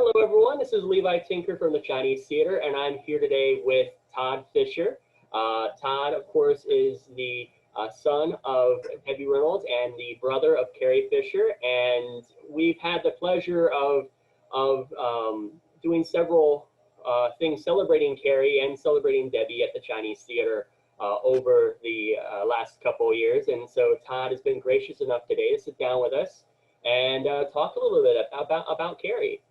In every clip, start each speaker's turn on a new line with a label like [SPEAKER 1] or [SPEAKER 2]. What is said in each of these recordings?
[SPEAKER 1] Hello, everyone. This is Levi Tinker from the Chinese Theater, and I'm here today with Todd Fisher. Todd, of course, is the son of Debbie Reynolds and the brother of Carrie Fisher, and we've had the pleasure of doing several things celebrating Carrie and celebrating Debbie at the Chinese Theater over the last couple of years. And so Todd has been gracious enough today to sit down with us and talk a little bit about Carrie.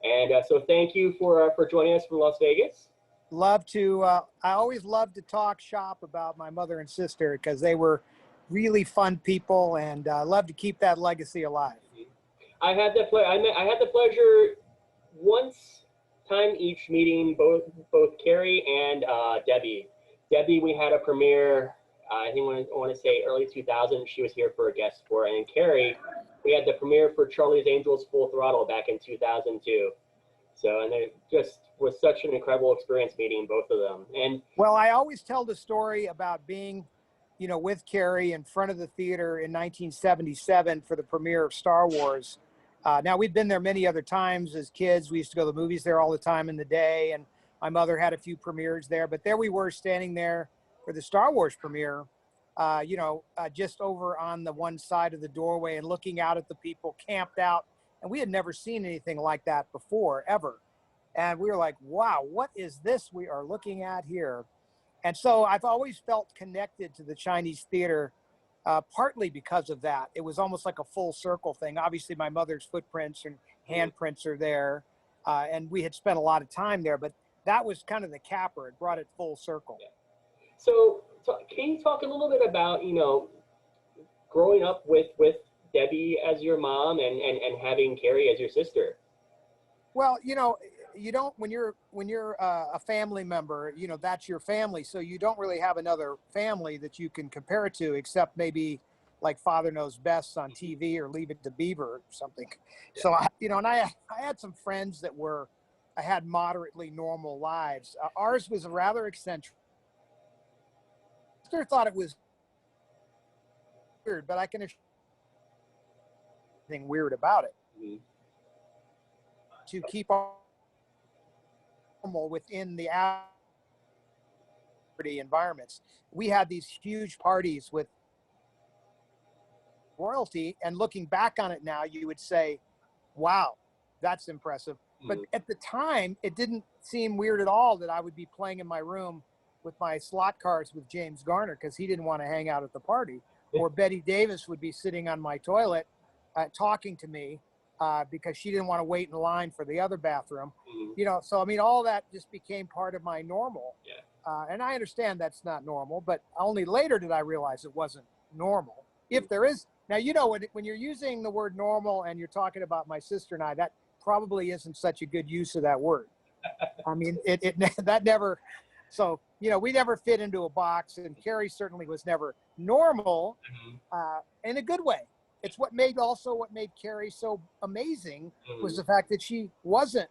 [SPEAKER 1] And so thank you for joining us from Las Vegas.
[SPEAKER 2] Love to, I always love to talk shop about my mother and sister because they were really fun people, and love to keep that legacy alive.
[SPEAKER 1] I had the pleasure once time each meeting both Carrie and Debbie. Debbie, we had a premiere, I think I want to say early 2000. She was here for a guest for, and Carrie, we had the premiere for Charlie's Angels Full Throttle back in 2002. So, and it just was such an incredible experience meeting both of them. And
[SPEAKER 2] well, I always tell the story about being, with Carrie in front of the theater in 1977 for the premiere of Star Wars. Now, we've been there many other times as kids. We used to go to the movies there all the time in the day, and my mother had a few premieres there. But there we were standing there for the Star Wars premiere, just over on the one side of the doorway and looking out at the people camped out. And we had never seen anything like that before, ever. And we were like, wow, what is this we are looking at here? And so I've always felt connected to the Chinese theater, partly because of that. It was almost like a full circle thing. Obviously, my mother's footprints and handprints are there, and we had spent a lot of time there, but that was kind of the capper. It brought it full circle.
[SPEAKER 1] Yeah. So can you talk a little bit about, growing up with Debbie as your mom and having Carrie as your sister?
[SPEAKER 2] Well, you don't, when you're a family member, that's your family. So you don't really have another family that you can compare it to, except maybe like Father Knows Best on TV or Leave It to Beaver or something. Yeah. So, and I had some friends that I had moderately normal lives. Ours was rather eccentric. I thought it was weird, but I can assure you nothing weird about it. Mm-hmm. To keep normal within the environments. We had these huge parties with royalty, and looking back on it now, you would say, wow, that's impressive. Mm-hmm. But at the time, it didn't seem weird at all that I would be playing in my room with my slot cards with James Garner because he didn't want to hang out at the party. Or Betty Davis would be sitting on my toilet talking to me because she didn't want to wait in line for the other bathroom. Mm-hmm. So I mean, all that just became part of my normal. Yeah. And I understand that's not normal, but only later did I realize it wasn't normal. If there is, now, when you're using the word normal and you're talking about my sister and I, that probably isn't such a good use of that word. I mean, that never, so, we never fit into a box, and Carrie certainly was never normal, in a good way. It's what made Carrie so amazing was the fact that she wasn't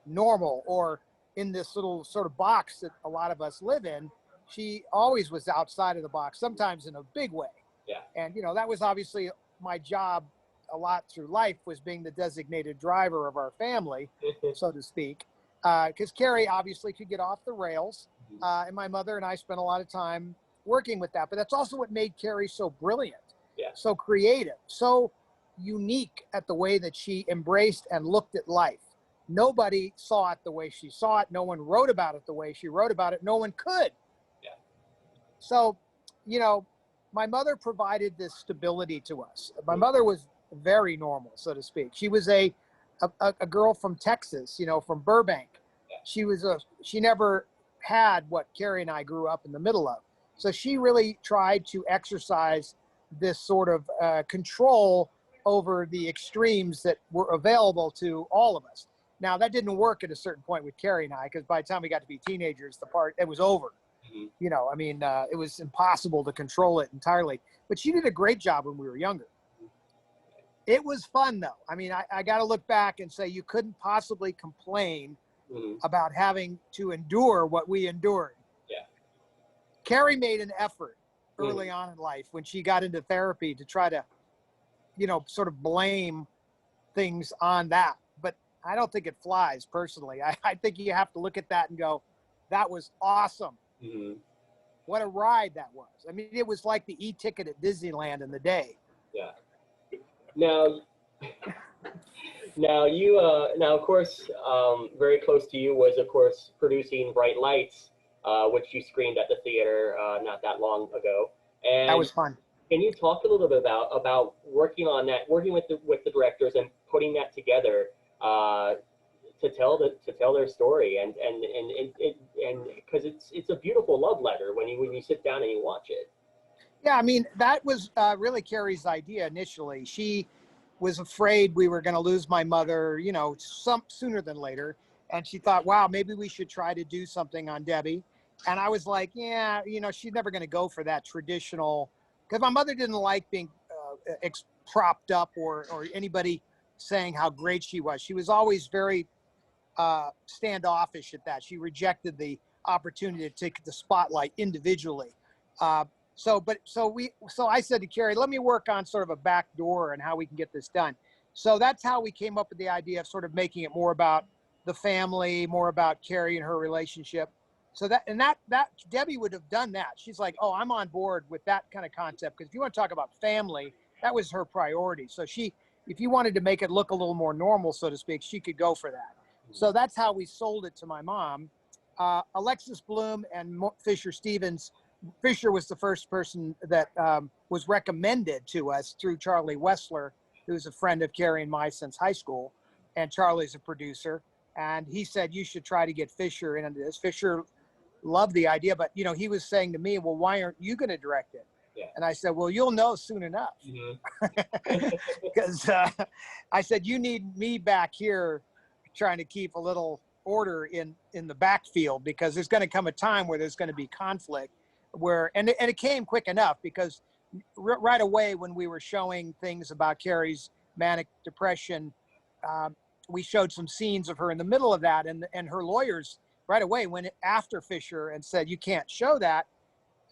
[SPEAKER 2] normal or in this little sort of box that a lot of us live in. She always was outside of the box, sometimes in a big way. Yeah. And, that was obviously my job a lot through life, was being the designated driver of our family, so to speak, because Carrie obviously could get off the rails. And my mother and I spent a lot of time working with that. But that's also what made Carrie so brilliant, so creative, so unique at the way that she embraced and looked at life. Nobody saw it the way she saw it. No one wrote about it the way she wrote about it. No one could. Yeah. So, my mother provided this stability to us. My mother was very normal, so to speak. She was a girl from Texas, from Burbank. Yeah. She never had what Carrie and I grew up in the middle of. So she really tried to exercise this sort of control over the extremes that were available to all of us. Now, that didn't work at a certain point with Carrie and I, because by the time we got to be teenagers, it was over. Mm-hmm. It was impossible to control it entirely. But she did a great job when we were younger. It was fun, though. I mean, I got to look back and say you couldn't possibly complain about having to endure what we endured. Yeah. Carrie made an effort early on in life when she got into therapy to try to, sort of blame things on that. But I don't think it flies personally. I think you have to look at that and go, that was awesome.
[SPEAKER 1] Mm-hmm.
[SPEAKER 2] What a ride that was. I mean, it was like the e-ticket at Disneyland in the day.
[SPEAKER 1] Yeah. Now, now of course, very cose to you was of course producing Bright Lights, which you screened at the theater not that long ago. And
[SPEAKER 2] That was fun.
[SPEAKER 1] can you talk a little bit about working on that, working with the directors and putting that together to tell their story and because it's a beautiful love letter when you sit down and you watch it.
[SPEAKER 2] Yeah, I mean, that was really Carrie's idea initially. She was afraid we were going to lose my mother, some sooner than later. And she thought, wow, maybe we should try to do something on Debbie. And I was like, yeah, she's never going to go for that traditional, because my mother didn't like being propped up or anybody saying how great she was. She was always very standoffish at that. She rejected the opportunity to take the spotlight individually. So I said to Carrie, let me work on sort of a back door and how we can get this done. So that's how we came up with the idea of sort of making it more about the family, more about Carrie and her relationship. So that Debbie would have done that. She's like, oh, I'm on board with that kind of concept. Because if you want to talk about family, that was her priority. So if you wanted to make it look a little more normal, so to speak, she could go for that. So that's how we sold it to my mom. Alexis Bloom and Fisher Stevens. Fisher was the first person that was recommended to us through Charlie Wessler, who's a friend of Carrie and my since high school. And Charlie's a producer. And he said, you should try to get Fisher into this. Fisher loved the idea, but he was saying to me, well, why aren't you going to direct it?
[SPEAKER 1] Yeah.
[SPEAKER 2] And I said, well, you'll know soon enough. Because I said, you need me back here trying to keep a little order in the backfield, because there's going to come a time where there's going to be conflict and it came quick enough, because right away when we were showing things about Carrie's manic depression, we showed some scenes of her in the middle of that, and her lawyers right away went after Fisher and said, you can't show that.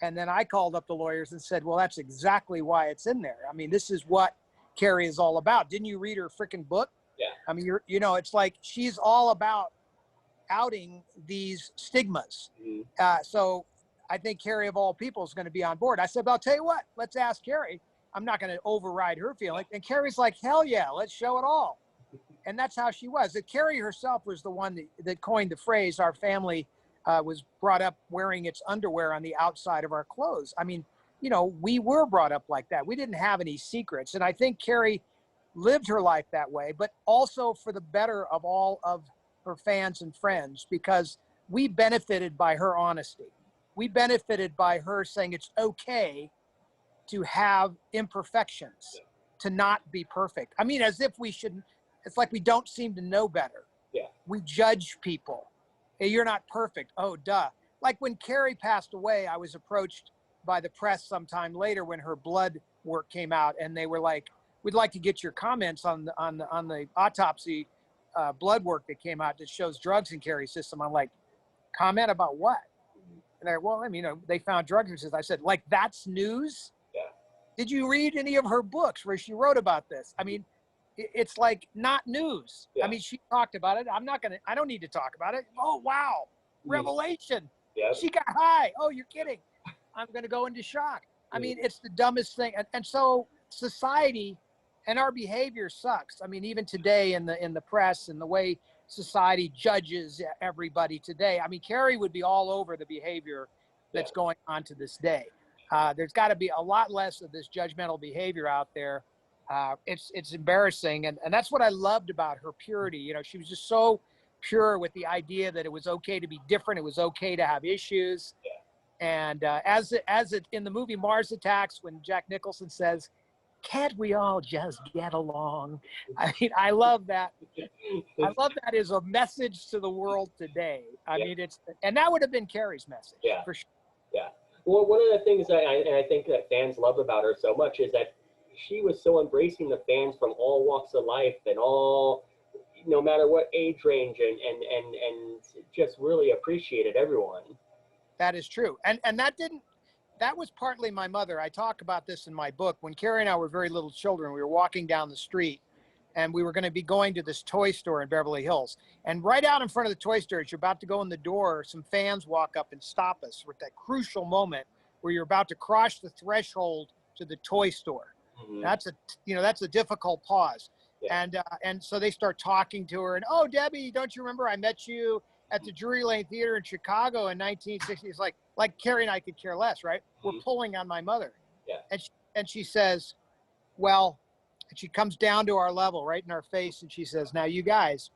[SPEAKER 2] And then I called up the lawyers and said, well, that's exactly why it's in there. I mean, this is what Carrie is all about. Didn't you read her freaking book?
[SPEAKER 1] Yeah.
[SPEAKER 2] I mean, it's like she's all about outing these stigmas.
[SPEAKER 1] Mm-hmm.
[SPEAKER 2] So I think Carrie of all people is going to be on board. I said, but I'll tell you what, let's ask Carrie. I'm not going to override her feeling. And Carrie's like, hell yeah, let's show it all. And that's how she was. Carrie herself was the one that coined the phrase, our family was brought up wearing its underwear on the outside of our clothes. I mean, we were brought up like that. We didn't have any secrets. And I think Carrie lived her life that way, but also for the better of all of her fans and friends, because we benefited by her honesty. We benefited by her saying it's okay to have imperfections, to not be perfect. I mean, as if we shouldn't, it's like we don't seem to know better.
[SPEAKER 1] Yeah.
[SPEAKER 2] We judge people. Hey, you're not perfect. Oh, duh. Like when Carrie passed away, I was approached by the press sometime later when her blood work came out, and they were like, we'd like to get your comments on the autopsy blood work that came out that shows drugs in Carrie's system. I'm like, comment about what? And they're, well, I mean, they found drugs in her system. I said, like, that's news?
[SPEAKER 1] Yeah.
[SPEAKER 2] Did you read any of her books where she wrote about this? I mean, it's like not news.
[SPEAKER 1] Yeah.
[SPEAKER 2] I mean, she talked about it. I don't need to talk about it. Oh, wow. Revelation.
[SPEAKER 1] Yeah.
[SPEAKER 2] She got high. Oh, you're kidding. I'm going to go into shock. I mean, it's the dumbest thing. And so society and our behavior sucks. I mean, even today in the press and the way society judges everybody today. I mean, Carrie would be all over the behavior that's going on to this day. There's got to be a lot less of this judgmental behavior out there. It's embarrassing. And that's what I loved about her purity. She was just so pure with the idea that it was okay to be different. It was okay to have issues. And as it in the movie Mars Attacks, when Jack Nicholson says, can't we all just get along? I mean, I love that. I love that as a message to the world today. I mean, and that would have been Carrie's message.
[SPEAKER 1] Yeah.
[SPEAKER 2] For sure.
[SPEAKER 1] Yeah. Well, one of the things that I think that fans love about her so much is that she was so embracing the fans from all walks of life and all, no matter what age range, and just really appreciated everyone.
[SPEAKER 2] That is true. And that was partly my mother. I talk about this in my book. When Carrie and I were very little children, we were walking down the street and we were going to be going to this toy store in Beverly Hills. And right out in front of the toy store, as you're about to go in the door, some fans walk up and stop us with that crucial moment where you're about to cross the threshold to the toy store.
[SPEAKER 1] Mm-hmm.
[SPEAKER 2] That's a difficult pause.
[SPEAKER 1] Yeah.
[SPEAKER 2] And so they start talking to her, and, oh, Debbie, don't you remember I met you at the Drury Lane Theater in Chicago in 1960? It's like Carrie and I could care less, right?
[SPEAKER 1] Mm-hmm.
[SPEAKER 2] We're pulling on my mother.
[SPEAKER 1] Yeah.
[SPEAKER 2] And she says, well, and she comes down to our level right in our face, and she says, now, you guys,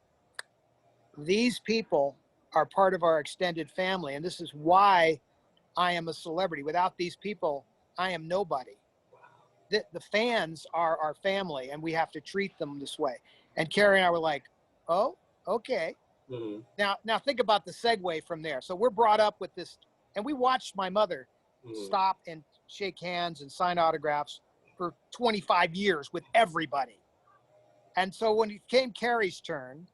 [SPEAKER 2] these people are part of our extended family, and this is why I am a celebrity. Without these people, I am nobody. The fans are our family, and we have to treat them this way. And Carrie and I were like, oh, okay.
[SPEAKER 1] Mm-hmm.
[SPEAKER 2] Now think about the segue from there. So we're brought up with this, and we watched my mother stop and shake hands and sign autographs for 25 years with everybody. And so when it came Carrie's turn,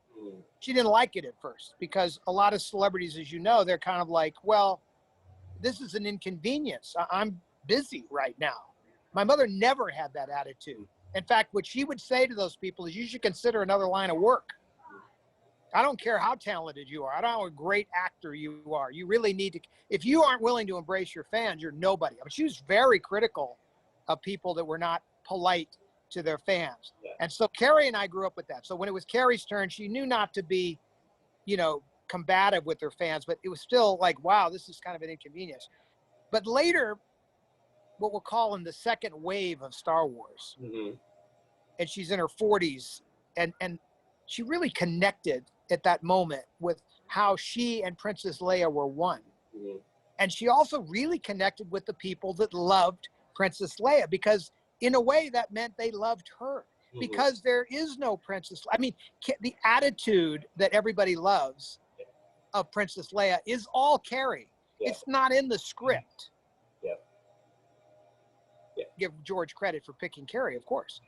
[SPEAKER 2] she didn't like it at first, because a lot of celebrities, as you know, they're kind of like, well, this is an inconvenience. I'm busy right now. My mother never had that attitude. In fact, what she would say to those people is, you should consider another line of work. I don't care how talented you are. I don't know what a great actor you are. You really need to, if you aren't willing to embrace your fans, you're nobody. I mean, she was very critical of people that were not polite to their fans. Yeah. And so Carrie and I grew up with that. So when it was Carrie's turn, she knew not to be, combative with her fans, but it was still like, wow, this is kind of an inconvenience. But later, what we're calling the second wave of Star Wars, and she's in her 40s, and she really connected at that moment with how she and Princess Leia were one. And she also really connected with the people that loved Princess Leia, because in a way that meant they loved her, because there is no Princess. I mean, the attitude that everybody loves of Princess Leia is all Carrie. Yeah. It's not in the script.
[SPEAKER 1] Yeah.
[SPEAKER 2] Yeah. Give George credit for picking Carrie, of course.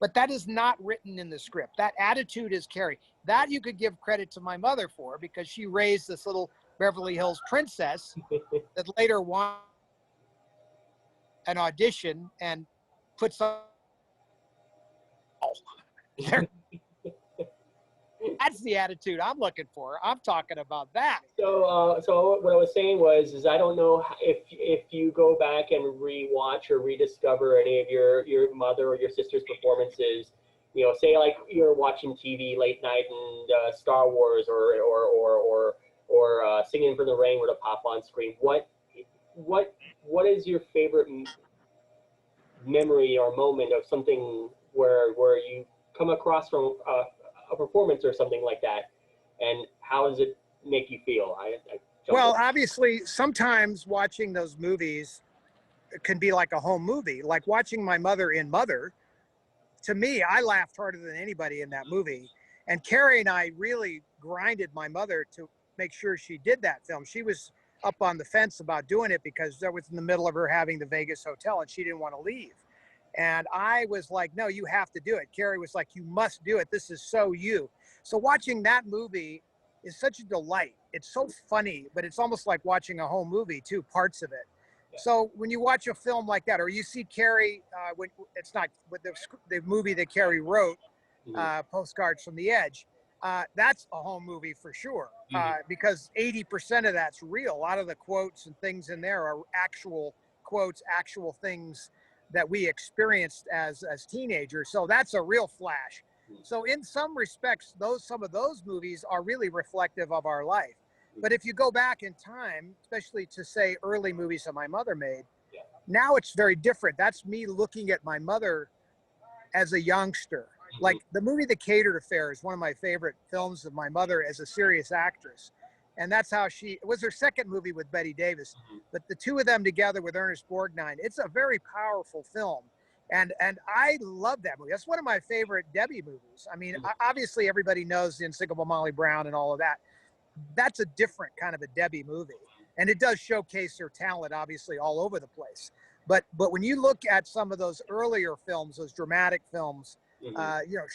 [SPEAKER 2] But that is not written in the script. That attitude is Carrie. That you could give credit to my mother for, because she raised this little Beverly Hills princess that later won an audition and put some. That's the attitude I'm looking for. I'm talking about that.
[SPEAKER 1] So what I was saying is I don't know if you go back and rewatch or rediscover any of your mother or your sister's performances. Say like you're watching TV late night and Star Wars or Singing for the Rain were to pop on screen. What is your favorite memory or moment of something where you come across from a performance or something like that, and how does it make you feel?
[SPEAKER 2] Well, obviously, sometimes watching those movies can be like a home movie. Like watching my mother in Mother, to me, I laughed harder than anybody in that movie. And Carrie and I really grinded my mother to make sure she did that film. She was up on the fence about doing it because that was in the middle of her having the Vegas hotel and she didn't want to leave. And I was like, no, you have to do it. Carrie was like, you must do it. This is so you. So watching that movie is such a delight. It's so funny, but it's almost like watching a home movie too, parts of it. Yeah. So when you watch a film like that, or you see Carrie, when it's not with the movie that Carrie wrote, Postcards from the Edge, that's a home movie for sure, because 80% of that's real. A lot of the quotes and things in there are actual quotes, actual things that we experienced as teenagers. So that's a real flash. So in some respects, some of those movies are really reflective of our life. But if you go back in time, especially to say early movies that my mother made, now it's very different. That's me looking at my mother as a youngster. Like the movie The Catered Affair is one of my favorite films of my mother as a serious actress. And that's how it was her second movie with Bette Davis, but the two of them together with Ernest Borgnine, it's a very powerful film. And I love that movie. That's one of my favorite Debbie movies. I mean, obviously everybody knows The Unsinkable Molly Brown and all of that. That's a different kind of a Debbie movie. And it does showcase her talent, obviously, all over the place. But when you look at some of those earlier films, those dramatic films,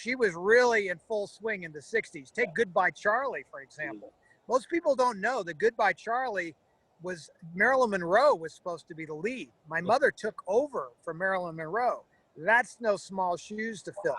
[SPEAKER 2] she was really in full swing in the 60s. Take Goodbye Charlie, for example. Most people don't know that Goodbye Charlie was Marilyn Monroe was supposed to be the lead. My mother took over for Marilyn Monroe. That's no small shoes to fill.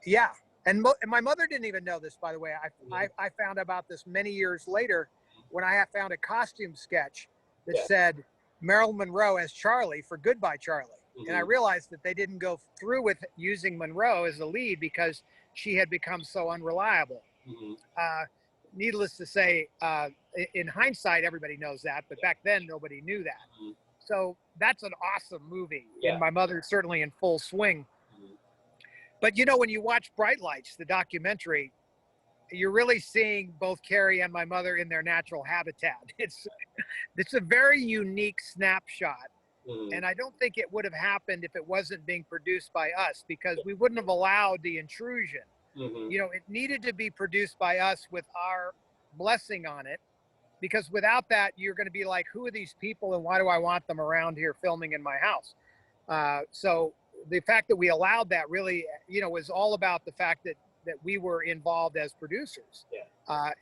[SPEAKER 2] Yeah. And my mother didn't even know this, by the way. I found about this many years later when I found a costume sketch that said Marilyn Monroe as Charlie for Goodbye Charlie. And I realized that they didn't go through with using Monroe as the lead because she had become so unreliable. Needless to say, in hindsight, everybody knows that, but back then nobody knew that. So that's an awesome movie, and my mother certainly in full swing. But you know, when you watch Bright Lights, the documentary, you're really seeing both Carrie and my mother in their natural habitat. It's a very unique snapshot. And I don't think it would have happened if it wasn't being produced by us, because we wouldn't have allowed the intrusion. You know, it needed to be produced by us with our blessing on it, because without that, you're going to be like, who are these people and why do I want them around here filming in my house? So the fact that we allowed that really, you know, was all about the fact that we were involved as producers.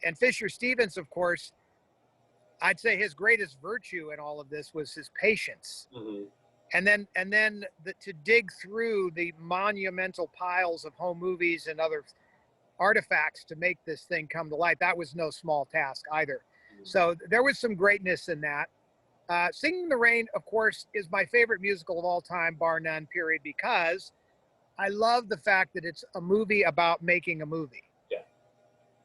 [SPEAKER 2] And Fisher Stevens, of course, I'd say his greatest virtue in all of this was his patience. And then to dig through the monumental piles of home movies and other artifacts to make this thing come to light, that was no small task either. So there was some greatness in that. Singing in the Rain, of course, is my favorite musical of all time, bar none, period, because I love the fact that it's a movie about making a movie.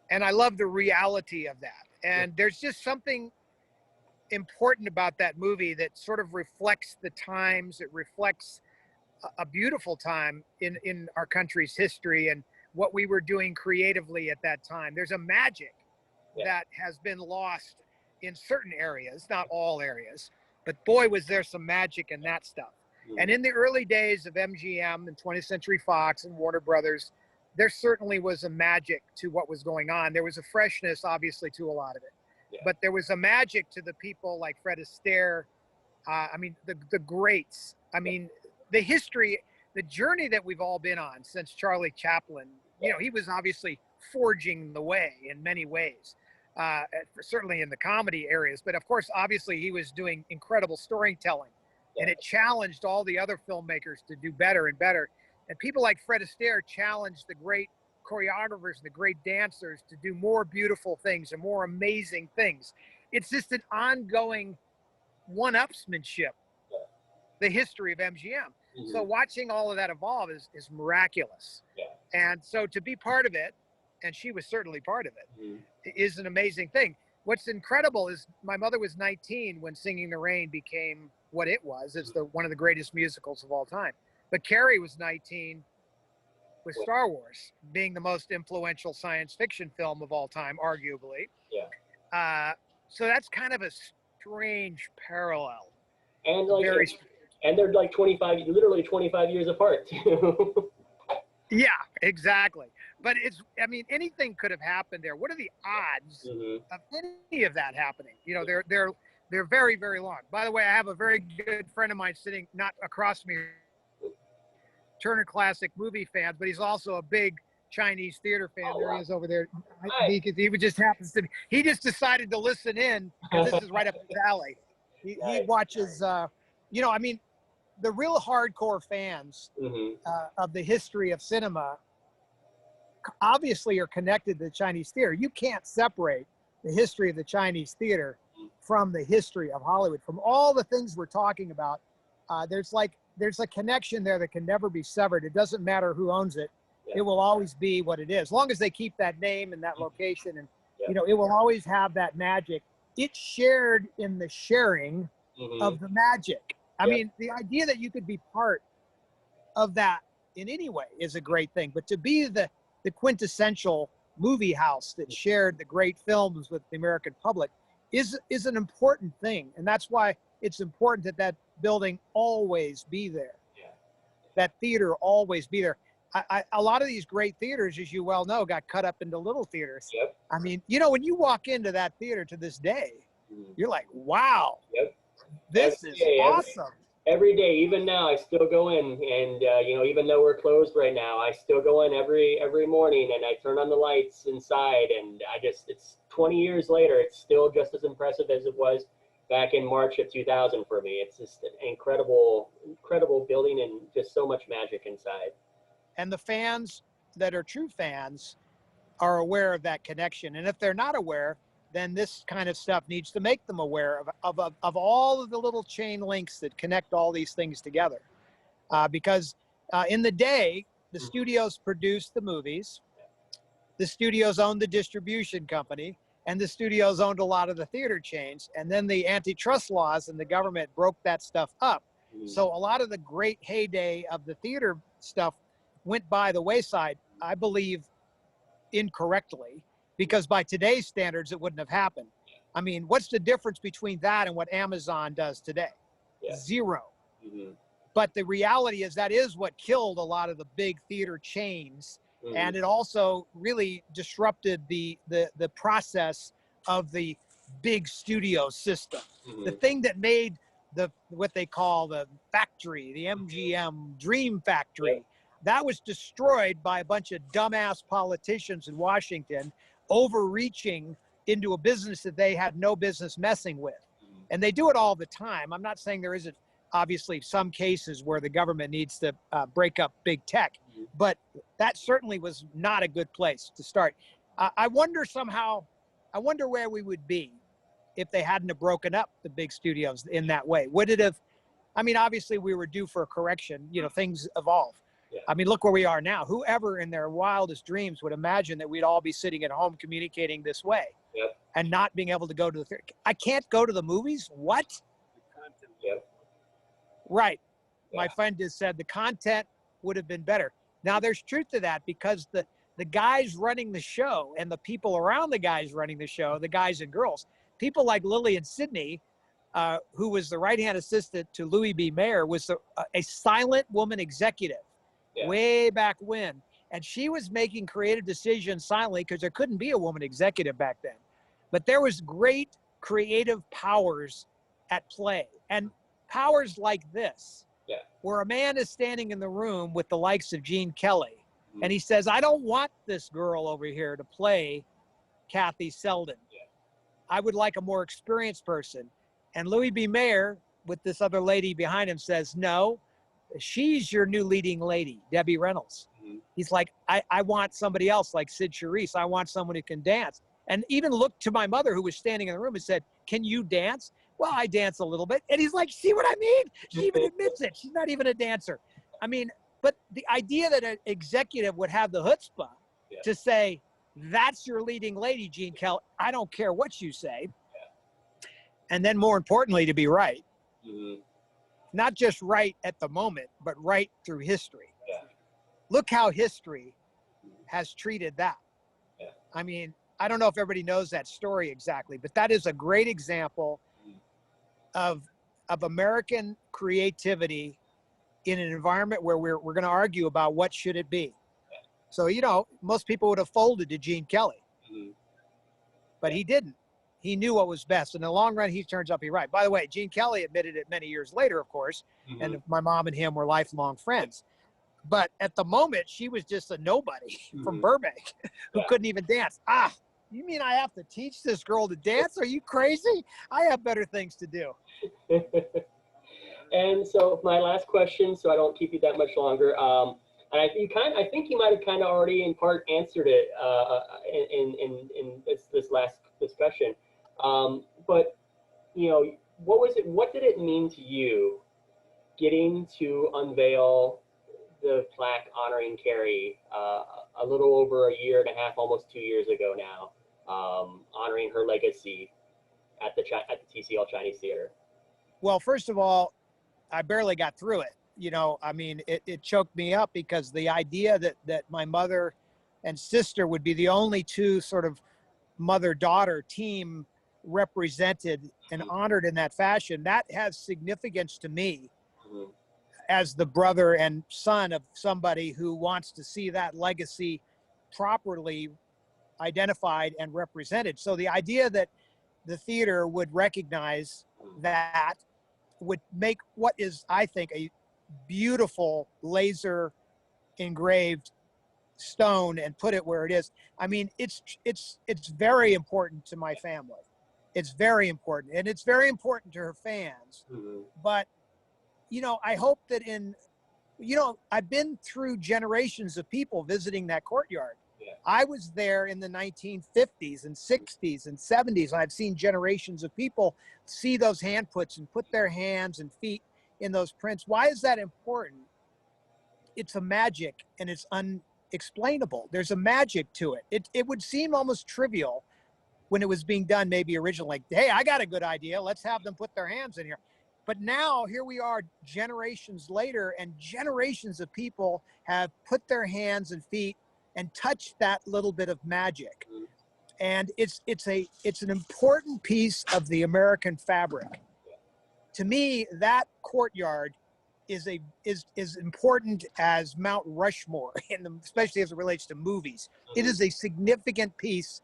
[SPEAKER 2] And I love the reality of that. And there's just something important about that movie that sort of reflects the times. It reflects a beautiful time in our country's history and what we were doing creatively at that time. There's a magic that has been lost in certain areas, not all areas, but boy, was there some magic in that stuff. And in the early days of MGM and 20th Century Fox and Warner Brothers, there certainly was a magic to what was going on. There was a freshness, obviously, to a lot of it. But there was a magic to the people like Fred Astaire. I mean, the greats. I mean, the history, the journey that we've all been on since Charlie Chaplin, you know, he was obviously forging the way in many ways, certainly in the comedy areas. But of course, obviously, he was doing incredible storytelling. And it challenged all the other filmmakers to do better and better. And people like Fred Astaire challenged the great choreographers and the great dancers to do more beautiful things and more amazing things. It's just an ongoing one-upsmanship, the history of MGM. So watching all of that evolve is miraculous. And so to be part of it, and she was certainly part of it, is an amazing thing. What's incredible is my mother was 19 when Singing in the Rain became what it was. It's one of the greatest musicals of all time. But Carrie was 19 with Star Wars being the most influential science fiction film of all time, arguably. So that's kind of a strange parallel.
[SPEAKER 1] And like, and they're like literally 25 years apart too.
[SPEAKER 2] Yeah, exactly. But I mean, anything could have happened there. What are the odds of any of that happening? You know, they're very, very long. By the way, I have a very good friend of mine sitting not across me, Turner Classic movie fan, but he's also a big Chinese theater fan. There he is over there. He just happens to be, he just decided to listen in because this is right up his alley. He watches, you know, I mean, the real hardcore fans of the history of cinema obviously are connected to the Chinese theater. You can't separate the history of the Chinese theater from the history of Hollywood. From all the things we're talking about, there's a connection there that can never be severed. It doesn't matter who owns it. It will always be what it is. As long as they keep that name and that location, and you know, it will always have that magic. It's shared in the sharing of the magic. I mean, the idea that you could be part of that in any way is a great thing. But to be the quintessential movie house that shared the great films with the American public is an important thing. And that's why it's important that that building always be there. That theater always be there. A lot of these great theaters, as you well know, got cut up into little theaters. I mean, you know, when you walk into that theater to this day, you're like, wow, this is awesome.
[SPEAKER 1] Every day, even now, I still go in, and you know, even though we're closed right now, I still go in every morning, and I turn on the lights inside, and it's 20 years later, it's still just as impressive as it was back in March of 2000 for me. It's just an incredible building and just so much magic inside.
[SPEAKER 2] And the fans that are true fans are aware of that connection. And if they're not aware, then this kind of stuff needs to make them aware of all of the little chain links that connect all these things together. Because in the day, the studios produced the movies, the studios owned the distribution company, and the studios owned a lot of the theater chains. And then the antitrust laws and the government broke that stuff up. So a lot of the great heyday of the theater stuff went by the wayside, I believe, incorrectly, because by today's standards, it wouldn't have happened. I mean, what's the difference between that and what Amazon does today?
[SPEAKER 1] Yeah.
[SPEAKER 2] Zero.
[SPEAKER 1] Mm-hmm.
[SPEAKER 2] But the reality is that is what killed a lot of the big theater chains. Mm-hmm. And it also really disrupted the process of the big studio system. Mm-hmm. The thing that made what they call the factory, the MGM Dream Factory, yeah, that was destroyed by a bunch of dumbass politicians in Washington overreaching into a business that they had no business messing with. Mm-hmm. And they do it all the time. I'm not saying there isn't obviously some cases where the government needs to break up big tech, mm-hmm, but that certainly was not a good place to start. I wonder where we would be if they hadn't have broken up the big studios in that way. Would it have, I mean, obviously we were due for a correction, you know, things evolve. Yeah. I mean, look where we are now. Whoever in their wildest dreams would imagine that we'd all be sitting at home communicating this way. Yep. And not being able to go to the theater. I can't go to the movies? What? Yep. Right. Yeah. My friend just said the content would have been better. Now there's truth to that, because the guys running the show and the people around the guys running the show, the guys and girls, people like Lillian Sidney, who was the right-hand assistant to Louis B. Mayer, was a silent woman executive. Yeah. Way back when. And she was making creative decisions silently because there couldn't be a woman executive back then. But there was great creative powers at play. And powers like this, yeah, where a man is standing in the room with the likes of Gene Kelly, mm-hmm, and he says, I don't want this girl over here to play Kathy Selden. Yeah. I would like a more experienced person. And Louis B. Mayer, with this other lady behind him, says, no, she's your new leading lady, Debbie Reynolds. Mm-hmm. He's like, I want somebody else like Sid Charisse. I want someone who can dance. And even looked to my mother, who was standing in the room, and said, can you dance? Well, I dance a little bit. And he's like, see what I mean? She even admits it. She's not even a dancer. I mean, but the idea that an executive would have the chutzpah, yeah, to say, that's your leading lady, Gene Kelly. I don't care what you say. Yeah. And then more importantly, to be right. Mm-hmm. Not just right at the moment, but right through history. Yeah. Look how history has treated that. Yeah. I mean, I don't know if everybody knows that story exactly, but that is a great example of American creativity in an environment where we're going to argue about what should it be. Yeah. So, you know, most people would have folded to Gene Kelly, mm-hmm, but he didn't. He knew what was best. In the long run, he turns out to be right. By the way, Gene Kelly admitted it many years later, of course, mm-hmm, and my mom and him were lifelong friends. But at the moment, she was just a nobody, mm-hmm, from Burbank who, yeah, couldn't even dance. Ah, you mean I have to teach this girl to dance? Are you crazy? I have better things to do.
[SPEAKER 1] And so my last question, so I don't keep you that much longer. And I think you might have kind of already in part answered it in this last discussion. But you know, what did it mean to you getting to unveil the plaque honoring Carrie a little over a year and a half, almost 2 years ago now, honoring her legacy at the TCL Chinese Theater?
[SPEAKER 2] Well, first of all, I barely got through it. You know, I mean, it choked me up, because the idea that my mother and sister would be the only two sort of mother-daughter team represented and honored in that fashion, that has significance to me, mm-hmm, as the brother and son of somebody who wants to see that legacy properly identified and represented. So the idea that the theater would recognize that would make what is, I think, a beautiful laser engraved stone and put it where it is. I mean, it's very important to my family. It's very important, and it's very important to her fans. Mm-hmm. But, you know, I hope that you know, I've been through generations of people visiting that courtyard.
[SPEAKER 1] Yeah.
[SPEAKER 2] I was there in the 1950s and 60s and 70s. I've seen generations of people see those handprints and put their hands and feet in those prints. Why is that important? It's a magic, and it's unexplainable. There's a magic to it. It would seem almost trivial when it was being done, maybe originally, like, hey, I got a good idea. Let's have them put their hands in here. But now here we are generations later, and generations of people have put their hands and feet and touched that little bit of magic. And it's an important piece of the American fabric. To me, that courtyard is important as Mount Rushmore, especially as it relates to movies. It is a significant piece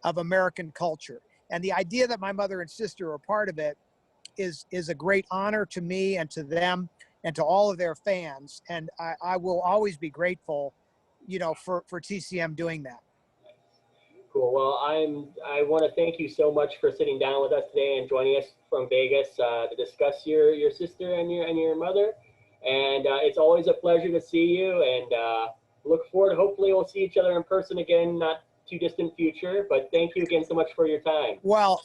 [SPEAKER 2] of American culture. And the idea that my mother and sister are part of it is a great honor to me and to them and to all of their fans. And I will always be grateful, you know, for TCM doing that.
[SPEAKER 1] Cool. Well, I want to thank you so much for sitting down with us today and joining us from Vegas to discuss your sister and your mother. And it's always a pleasure to see you, and look forward. Hopefully we'll see each other in person again, not too distant future. But thank you again so much for your time.
[SPEAKER 2] Well,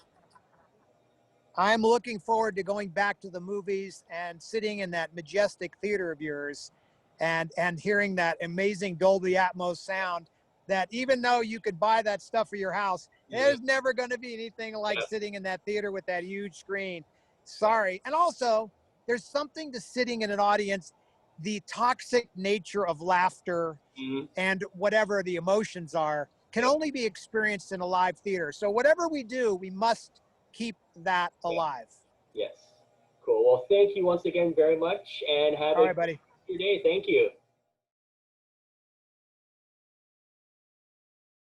[SPEAKER 2] I'm looking forward to going back to the movies and sitting in that majestic theater of yours and hearing that amazing Dolby Atmos sound that even though you could buy that stuff for your house, there's never going to be anything like sitting in that theater with that huge screen. Sorry. And also, there's something to sitting in an audience, the toxic nature of laughter and whatever the emotions are can only be experienced in a live theater. So whatever we do, we must keep that alive.
[SPEAKER 1] Yes. Cool. Well, thank you once again very much, and have
[SPEAKER 2] All right, buddy.
[SPEAKER 1] a good day. Thank you.